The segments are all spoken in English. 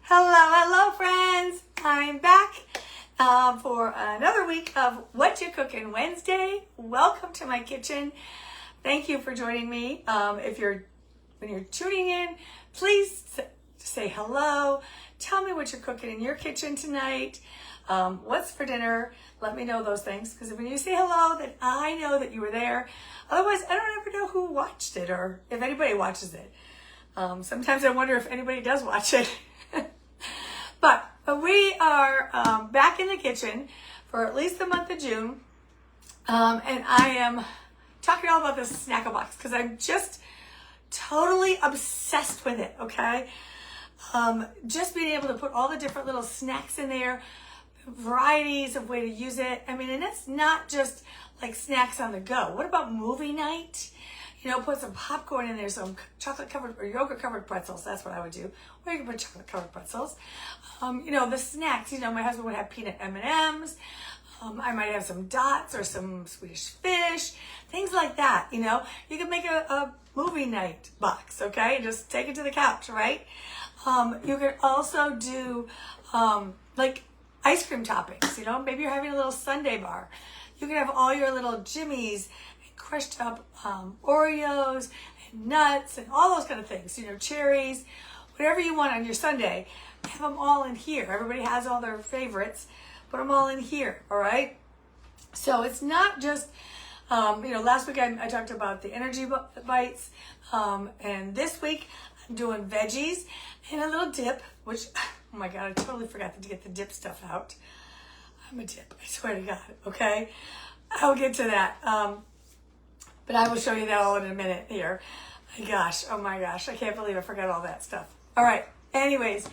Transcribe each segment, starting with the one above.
Hello, friends. I'm back for another week of Whatcha Cooking Wednesday. Welcome to my kitchen. Thank you for joining me. When you're tuning in, please say hello. Tell me what you're cooking in your kitchen tonight. What's for dinner? Let me know those things, because when you say hello, then I know that you were there. Otherwise, I don't ever know who watched it or if anybody watches it. Sometimes I wonder if anybody does watch it. But we are back in the kitchen for at least the month of June. And I am talking all about this snackle box because I'm just totally obsessed with it, okay? Just being able to put all the different little snacks in there, varieties of way to use it. I mean, and it's not just like snacks on the go. What about movie night? You know, put some popcorn in there, some chocolate covered or yogurt covered pretzels. That's what I would do. Or you can put chocolate covered pretzels. You know, the snacks, you know, my husband would have peanut M&Ms. I might have some dots or some Swedish fish, things like that. You know, you can make a movie night box, okay? Just take it to the couch, right? You can also do like ice cream toppings, you know, maybe you're having a little sundae bar. You can have all your little jimmies, crushed up Oreos and nuts and all those kind of things, you know, cherries, whatever you want on your sundae, have them all in here. Everybody has all their favorites, put them all in here, all right? So it's not just, you know, last week I talked about the energy bites, and this week I'm doing veggies and a little dip, which, oh my God, I totally forgot to get the dip stuff out. I'm a dip, I swear to God, okay? I'll get to that. But I will show you that all in a minute here. My gosh, oh my gosh, I can't believe I forgot all that stuff. All right, anyways,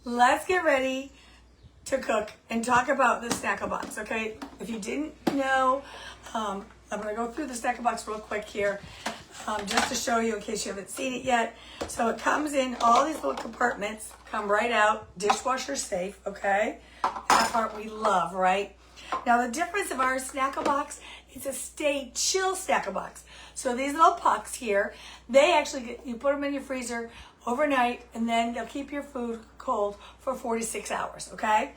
let's get ready to cook and talk about the snackle box, okay? If you didn't know, I'm gonna go through the snackle box real quick here, just to show you in case you haven't seen it yet. So it comes in all these little compartments, come right out, dishwasher safe, okay? That part we love, right? Now the difference of our snackle box, it's a Stay Chill Snackle Box. So these little pucks here, they actually you put them in your freezer overnight, and then they'll keep your food cold for 46 hours, okay?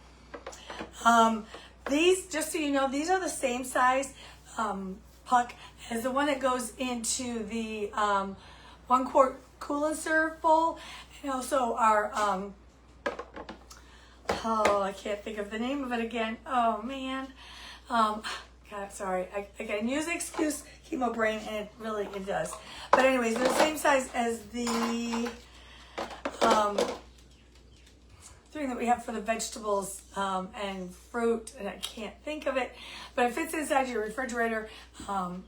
These, just so you know, these are the same size puck as the one that goes into the 1 quart Cool and Serve bowl, and also our oh, I can't think of the name of it again. Oh man. God, sorry. I can use the excuse, chemo brain, and it does. But anyways, they're the same size as the thing that we have for the vegetables and fruit, and I can't think of it. But it fits inside your refrigerator, and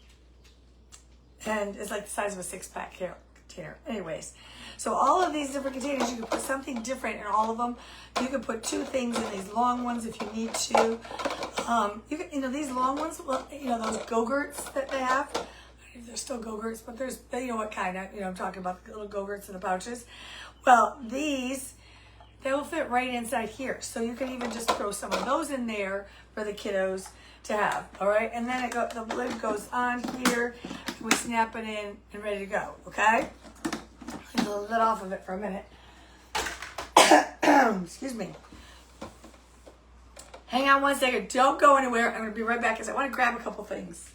it's like the size of a 6-pack container. Anyways, so all of these different containers, you can put something different in all of them. You can put 2 things in these long ones if you need to. You know, these long ones, well, you know, those Go-Gurts that they have. I don't know if they're still Go-Gurts, but there's, you know what kind of, you know, I'm talking about the little Go-Gurts in the pouches. Well, these, they will fit right inside here. So you can even just throw some of those in there for the kiddos to have, all right? And then the lid goes on here. We snap it in and ready to go, okay? Get the lid off of it for a minute. Excuse me. Hang on one second. Don't go anywhere. I'm going to be right back because I want to grab a couple things.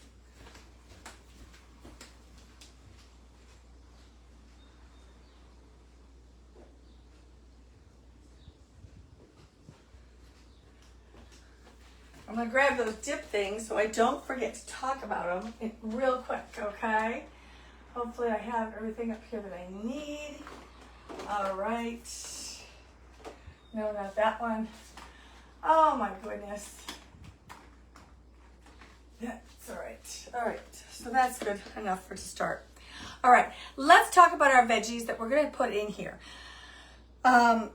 I'm going to grab those dip things so I don't forget to talk about them real quick, okay? Hopefully I have everything up here that I need. All right. No, not that one. Oh my goodness. That's all right. All right. So that's good enough for to start. All right. Let's talk about our veggies that we're going to put in here. I'm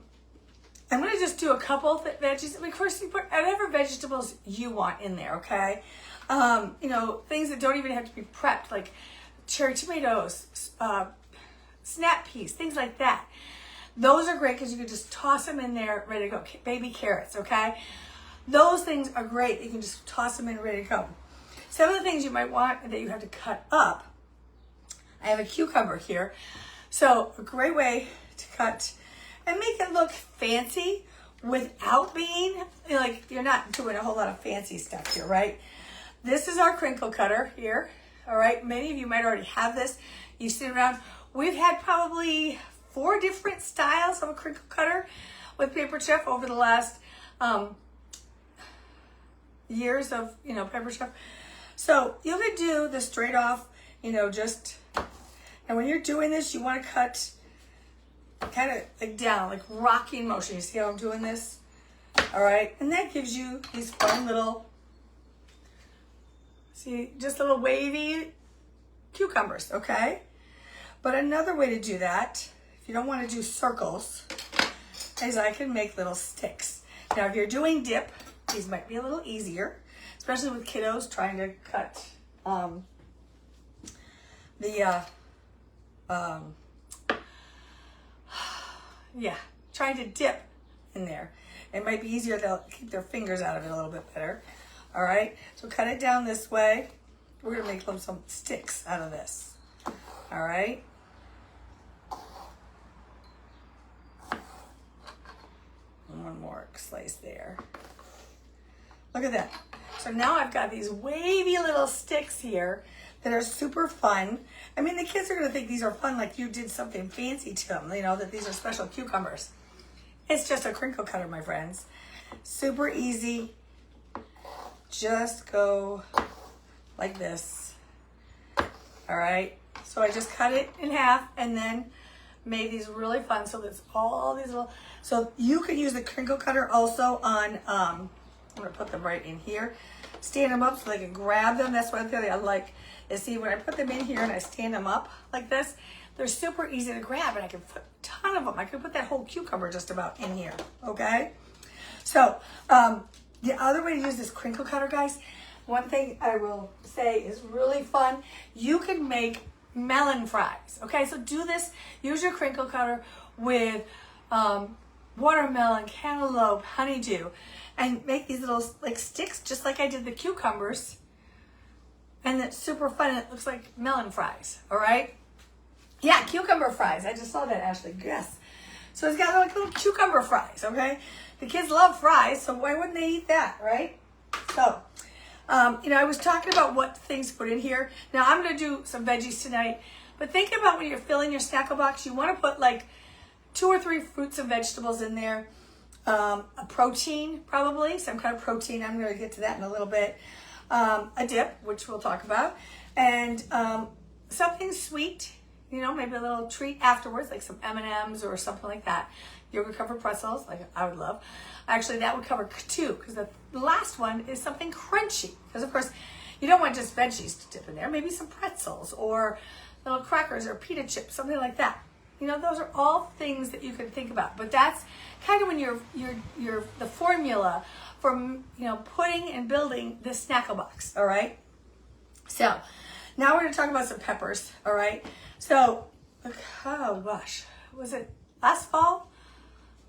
going to just do a couple of veggies. I mean, of course, you put whatever vegetables you want in there, okay? You know, things that don't even have to be prepped, like cherry tomatoes, snap peas, things like that. Those are great because you can just toss them in there, ready to go. Baby carrots, okay? Those things are great. You can just toss them in, ready to go. Some of the things you might want that you have to cut up. I have a cucumber here. So a great way to cut and make it look fancy without being, like, you're not doing a whole lot of fancy stuff here, right? This is our crinkle cutter here, all right? Many of you might already have this. You sit around. We've had probably 4 different styles of a crinkle cutter with Paper Chef over the last years of, Paper Chef. So you could do the straight off, just, and when you're doing this, you want to cut kind of like down, like rocking motion. You see how I'm doing this? All right. And that gives you these fun little, see, just little wavy cucumbers, okay? But another way to do that, if you don't want to do circles, is I can make little sticks. Now, if you're doing dip, these might be a little easier, especially with kiddos trying to cut trying to dip in there. It might be easier. They'll keep their fingers out of it a little bit better. All right, so cut it down this way. We're gonna make some sticks out of this. All right. One more slice there. Look at that. So now I've got these wavy little sticks here that are super fun. I mean, the kids are gonna think these are fun, like you did something fancy to them, that these are special cucumbers. It's just a crinkle cutter, my friends. Super easy. Just go like this. All right. So I just cut it in half and then made these really fun. So there's all these little, so you could use the crinkle cutter also on, I'm gonna put them right in here. Stand them up so they can grab them. That's one thing I like is, see, when I put them in here and I stand them up like this, they're super easy to grab, and I can put a ton of them. I could put that whole cucumber just about in here, okay? So the other way to use this crinkle cutter, guys, one thing I will say is really fun. You can make melon fries, okay? So do this, use your crinkle cutter with watermelon, cantaloupe, honeydew, and make these little like sticks just like I did the cucumbers. And it's super fun, and it looks like melon fries, all right? Yeah, cucumber fries. I just saw that, Ashley. Yes. So it's got like little cucumber fries, okay? The kids love fries, so why wouldn't they eat that, right? So, I was talking about what things to put in here. Now, I'm going to do some veggies tonight, but think about when you're filling your snackle box, you want to put like 2 or 3 fruits and vegetables in there. A protein, probably, some kind of protein. I'm going to get to that in a little bit. A dip, which we'll talk about, and something sweet, maybe a little treat afterwards, like some M&Ms or something like that. Yogurt covered pretzels, like I would love. Actually, that would cover 2, because the last one is something crunchy. Because of course, you don't want just veggies to dip in there. Maybe some pretzels or little crackers or pita chips, something like that. Those are all things that you can think about. But that's kind of when you're the formula for putting and building this snackle box. All right. So now we're going to talk about some peppers. All right. So, oh gosh, was it last fall?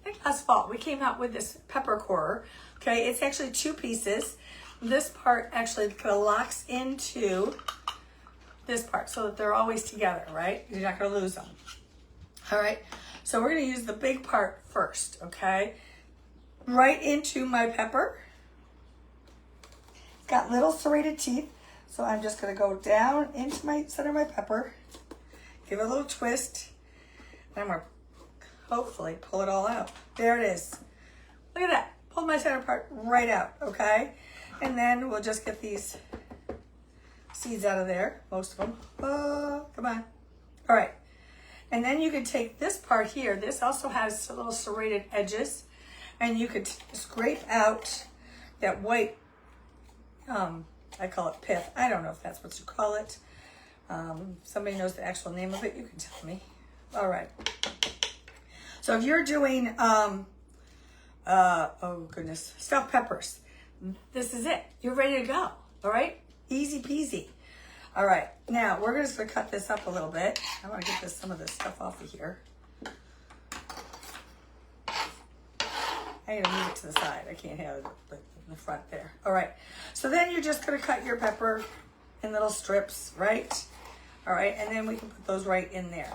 I think last fall we came out with this pepper core. Okay, it's actually 2 pieces. This part actually kind of locks into this part so that they're always together, right? You're not going to lose them. All right, so we're going to use the big part first, okay? Right into my pepper. It's got little serrated teeth, so I'm just going to go down into my center of my pepper, give it a little twist, and I'm going to hopefully pull it all out. There it is. Look at that. Pull my center part right out, okay? And then we'll just get these seeds out of there, most of them. Oh, come on. All right. And then you could take this part here. This also has little serrated edges. And you could scrape out that white, I call it pith. I don't know if that's what you call it. Somebody knows the actual name of it, you can tell me. All right. So if you're doing, oh goodness, stuffed peppers, this is it. You're ready to go. All right? Easy peasy. All right, now we're just going to cut this up a little bit. I want to get some of this stuff off of here. I need to move it to the side. I can't have it in the front there. All right, so then you're just going to cut your pepper in little strips, right? All right, and then we can put those right in there.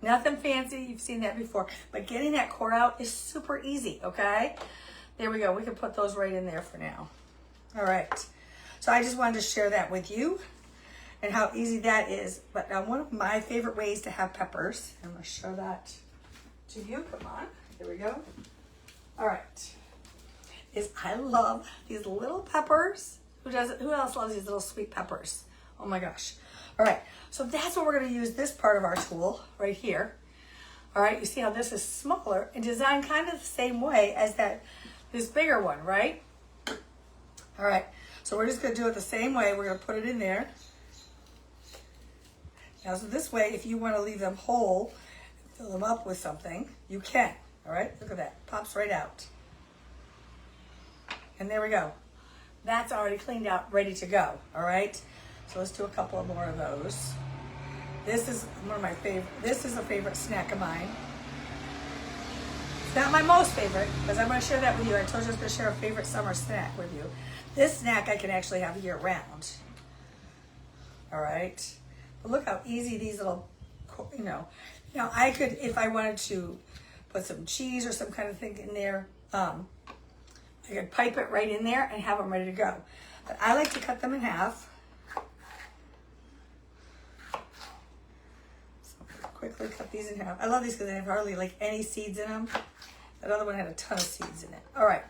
Nothing fancy, you've seen that before. But getting that core out is super easy, okay? There we go, we can put those right in there for now. All right, so I just wanted to share that with you and how easy that is. But now one of my favorite ways to have peppers, I'm gonna show that to you, come on, here we go. All right, is I love these little peppers. Who else loves these little sweet peppers? Oh my gosh. All right, so that's what we're gonna use this part of our tool right here. All right, you see how this is smaller and designed kind of the same way as this bigger one, right? All right, so we're just gonna do it the same way. We're gonna put it in there. Now, so this way, if you wanna leave them whole, fill them up with something, you can. All right, look at that, pops right out. And there we go. That's already cleaned out, ready to go, all right? So let's do a couple of more of those. This is one of my favorite, this is a favorite snack of mine. It's not my most favorite, because I'm gonna share that with you. I told you I was gonna share a favorite summer snack with you. This snack I can actually have year round. All right? But look how easy these little, Now I could, if I wanted to put some cheese or some kind of thing in there, I could pipe it right in there and have them ready to go. But I like to cut them in half. So quickly cut these in half. I love these because they have hardly like any seeds in them. That other one had a ton of seeds in it. All right.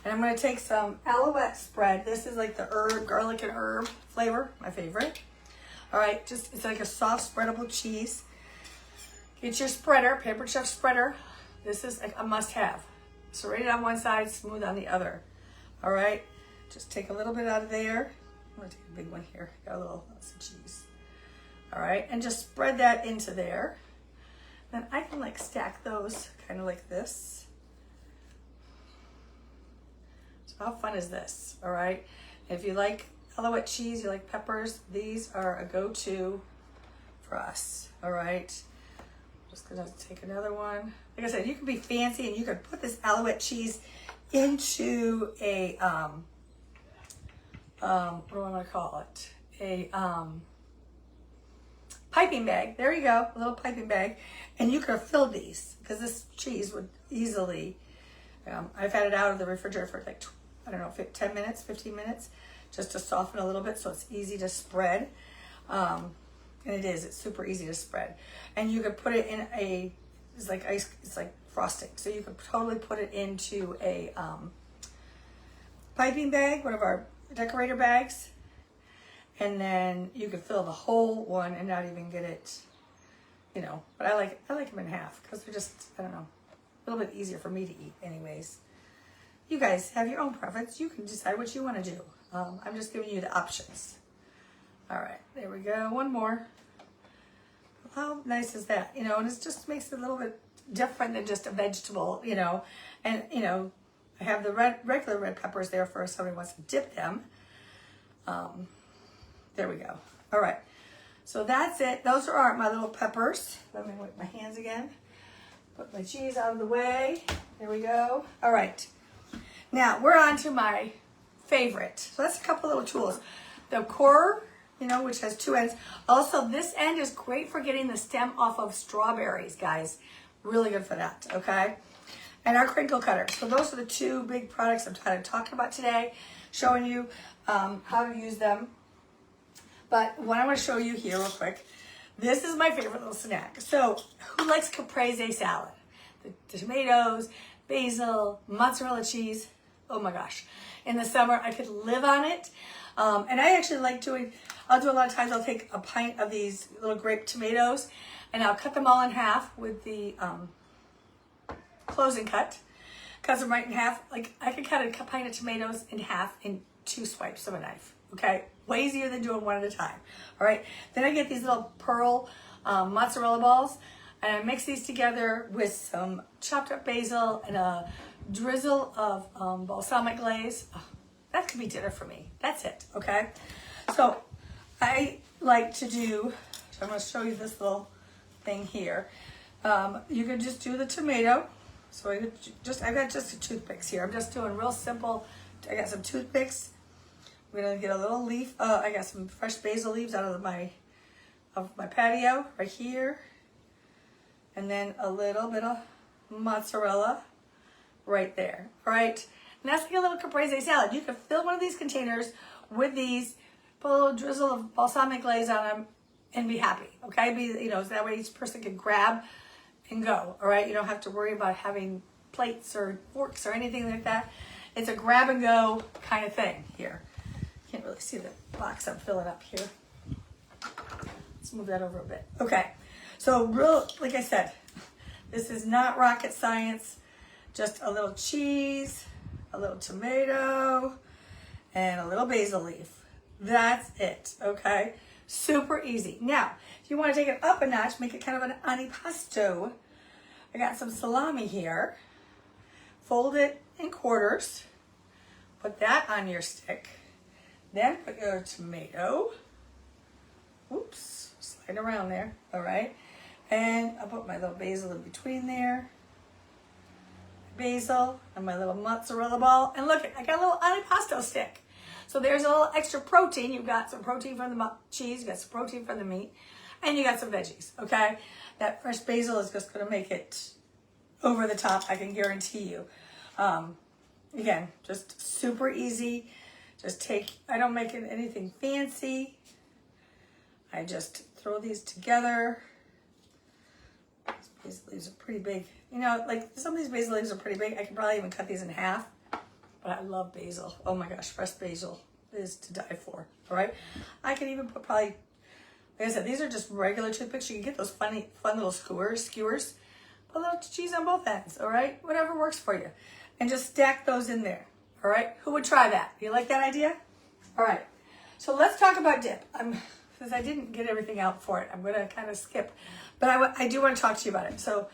And I'm going to take some Alouette spread. This is like the herb, garlic and herb flavor, my favorite. All right, it's like a soft spreadable cheese. Get your spreader, Paper Chef spreader. This is a must-have. Serrated on one side, smooth on the other. All right, just take a little bit out of there. I'm gonna take a big one here. Got a little some cheese. All right, and just spread that into there. Then I can like stack those kind of like this. So how fun is this? All right, if you like Alouette cheese, you like peppers, these are a go-to for us. All right. Just gonna take another one. Like I said, you can be fancy and you could put this Alouette cheese into a, what do I want to call it? A piping bag. There you go, a little piping bag. And you could have filled these because this cheese would easily, I've had it out of the refrigerator for like, I don't know, 10 minutes, 15 minutes, just to soften a little bit so it's easy to spread. And it's super easy to spread. And you could put it in it's like ice, it's like frosting. So you could totally put it into a piping bag, one of our decorator bags. And then you could fill the whole one and not even get it, but I like them in half because they're just, I don't know, a little bit easier for me to eat anyways. You guys have your own preference. You can decide what you want to do. I'm just giving you the options. All right, there we go. One more. How nice is that? And it just makes it a little bit different than just a vegetable, And, I have the regular red peppers there for if somebody wants to dip them. There we go. All right, so that's it. Those are my little peppers. Let me wipe my hands again. Put my cheese out of the way. There we go. All right, now we're on to my favorite. So that's a couple little tools. The core, which has two ends. Also, this end is great for getting the stem off of strawberries, guys. Really good for that, okay? And our crinkle cutter. So those are the two big products I'm talking about today, showing you how to use them. But what I want to show you here real quick, this is my favorite little snack. So who likes caprese salad? The tomatoes, basil, mozzarella cheese. Oh my gosh. In the summer, I could live on it. And I actually like I'll do a lot of times, I'll take a pint of these little grape tomatoes and I'll cut them all in half with the closing cut. Cut them right in half. Like I could cut a pint of tomatoes in half in 2 swipes of a knife. Okay, way easier than doing one at a time. All right, then I get these little pearl mozzarella balls and I mix these together with some chopped up basil and a drizzle of balsamic glaze. Oh, that could be dinner for me. That's it, okay? So I like to do, so I'm gonna show you this little thing here. You can just do the tomato. So I've got just toothpicks here. I'm just doing real simple. I got some toothpicks. We're gonna get a little leaf. I got some fresh basil leaves out of my patio right here. and then a little bit of mozzarella right there. All right, and that's like a little caprese salad. You can fill one of these containers with these, put a little drizzle of balsamic glaze on them, and be happy. Okay, so that way each person can grab and go. All right, you don't have to worry about having plates or forks or anything like that. It's a grab and go kind of thing here. Can't really see the box I'm filling up here. Let's move that over a bit. Okay, so like I said, this is not rocket science. Just a little cheese, a little tomato, and a little basil leaf. That's it, okay? Super easy. Now, if you want to take it up a notch, make it kind of an antipasto. I got some salami here. Fold it in quarters. Put that on your stick. Then put your tomato. Oops, slide around there, all right? And I'll put my little basil in between there. Basil and my little mozzarella ball. And look, I got a little antipasto stick. So there's a little extra protein. You've got some protein from the cheese, you got some protein from the meat, and you got some veggies, okay? That fresh basil is just gonna make it over the top, I can guarantee you. Again, just super easy. I don't make it anything fancy. I just throw these together. These basil leaves are pretty big. Like some of these basil leaves are pretty big. I could probably even cut these in half. But I love basil. Oh my gosh, fresh basil is to die for. All right. I can even put like I said, these are just regular toothpicks. You can get those fun little skewers. Put a little cheese on both ends. All right. Whatever works for you. And just stack those in there. All right. Who would try that? You like that idea? All right. So let's talk about dip. Since I didn't get everything out for it, I'm going to kind of skip. But I do want to talk to you about it. So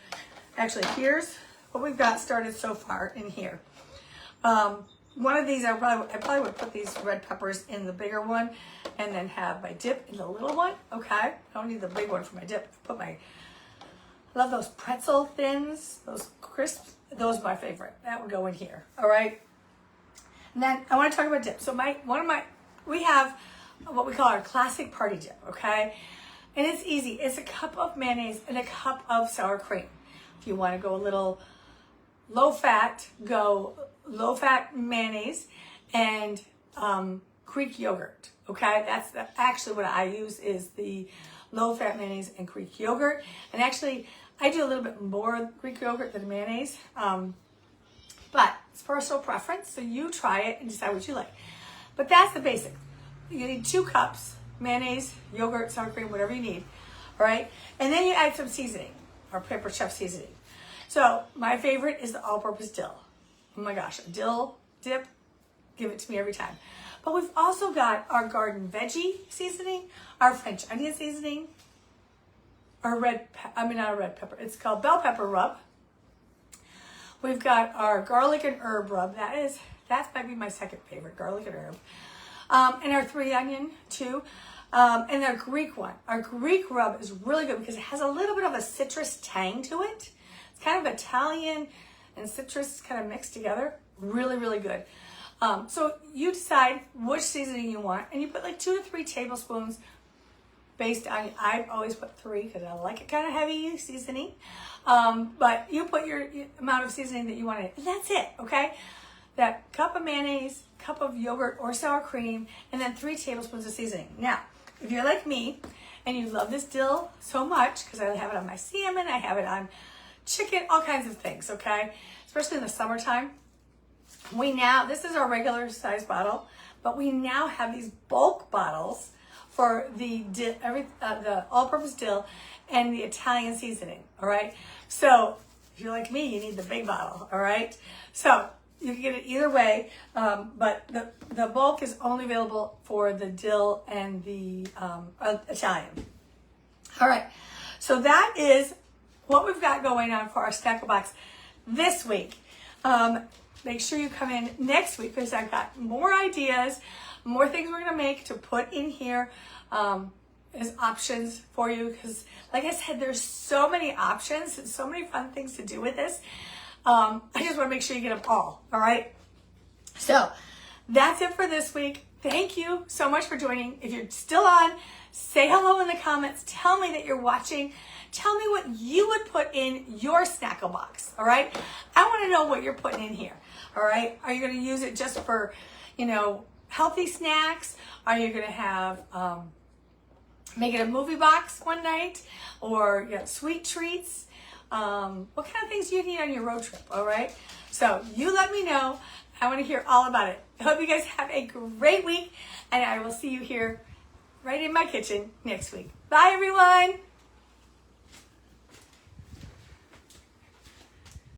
actually, here's what we've got started so far in here. One of these, I probably would put these red peppers in the bigger one and then have my dip in the little one. Okay. I don't need the big one for my dip. I love those pretzel thins, those crisps. Those are my favorite. That would go in here. All right. And then I want to talk about dip. So we have what we call our classic party dip. Okay. And it's easy. It's a cup of mayonnaise and a cup of sour cream. If you want to go a little low fat mayonnaise and Greek yogurt. Okay, that's actually what I use is the low fat mayonnaise and Greek yogurt. And actually, I do a little bit more Greek yogurt than mayonnaise, but it's personal preference. So you try it and decide what you like. But that's the basic. You need 2 cups mayonnaise, yogurt, sour cream, whatever you need. All right, and then you add some seasoning or pepper chef seasoning. So my favorite is the all-purpose dill. Oh my gosh, a dill dip, give it to me every time. But we've also got our garden veggie seasoning, our French onion seasoning, our not a red pepper, it's called bell pepper rub. We've got our garlic and herb rub. That might be my second favorite, garlic and herb. And our 3 onion too. And our Greek one. Our Greek rub is really good because it has a little bit of a citrus tang to it. It's kind of Italian and citrus kind of mixed together. Really, really good. So you decide which seasoning you want, and you put like 2 to 3 tablespoons based on, I always put 3 because I like it kind of heavy seasoning. But you put your amount of seasoning that you want in, and that's it, okay? That cup of mayonnaise, cup of yogurt or sour cream, and then 3 tablespoons of seasoning. Now, if you're like me and you love this dill so much, because I have it on my salmon, I have it on chicken, all kinds of things, okay? Especially in the summertime. This is our regular size bottle, but we now have these bulk bottles for the all-purpose dill and the Italian seasoning, all right? So if you're like me, you need the big bottle, all right? So you can get it either way, but the bulk is only available for the dill and the Italian. All right, so that is what we've got going on for our Snackle Box this week. Make sure you come in next week because I've got more ideas, more things we're going to make to put in here as options for you. Because like I said, there's so many options and so many fun things to do with this. I just want to make sure you get them all right? So that's it for this week. thank you so much for joining. If you're still on, say hello in the comments. Tell me that you're watching. Tell me what you would put in your snackle box, all right? I want to know what you're putting in here, all right? Are you going to use it just for, healthy snacks? Are you going to have, make it a movie box one night? Or sweet treats? What kind of things do you need on your road trip, all right? So you let me know. I want to hear all about it. I hope you guys have a great week, and I will see you here right in my kitchen next week. Bye, everyone.